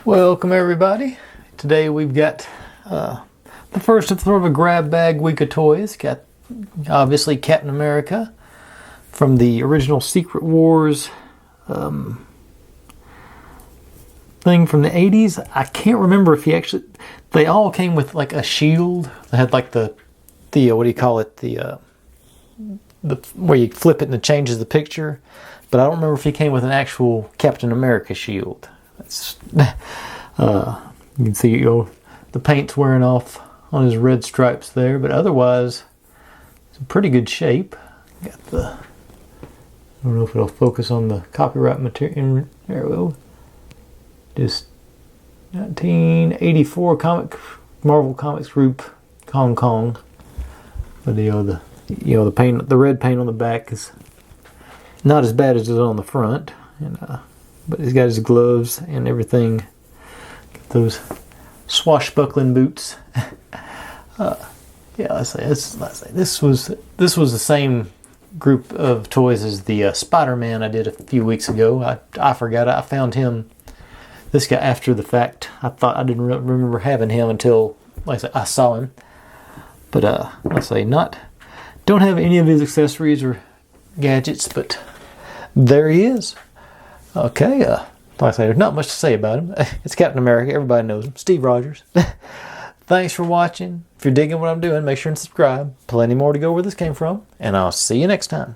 Welcome everybody. Today we've got the first of sort of a grab bag week of toys. Got obviously Captain America from the original Secret Wars thing from the 80s. I can't remember if he actually, they all came with like a shield. They had like the what do you call it, the where you flip it and it changes the picture, but I don't remember if he came with an actual Captain America shield. That's, you can see the paint's wearing off on his red stripes there, but otherwise it's in pretty good shape. Got the, I don't know if it'll focus on the copyright material. There we go. Just 1984 Marvel Comics Group, Hong Kong. But the paint, the red paint on the back is not as bad as it is on the front, and but he's got his gloves and everything. Got those swashbuckling boots. Yeah, let's say this was the same group of toys as the Spider-Man I did a few weeks ago. I forgot, I found him, this guy, after the fact. I thought I didn't remember having him until, like I said, I saw him. But let's say don't have any of his accessories or gadgets, but there he is. Okay, like I say, there's not much to say about him. It's Captain America. Everybody knows him. Steve Rogers. Thanks for watching. If you're digging what I'm doing, make sure and subscribe. Plenty more to go where this came from, and I'll see you next time.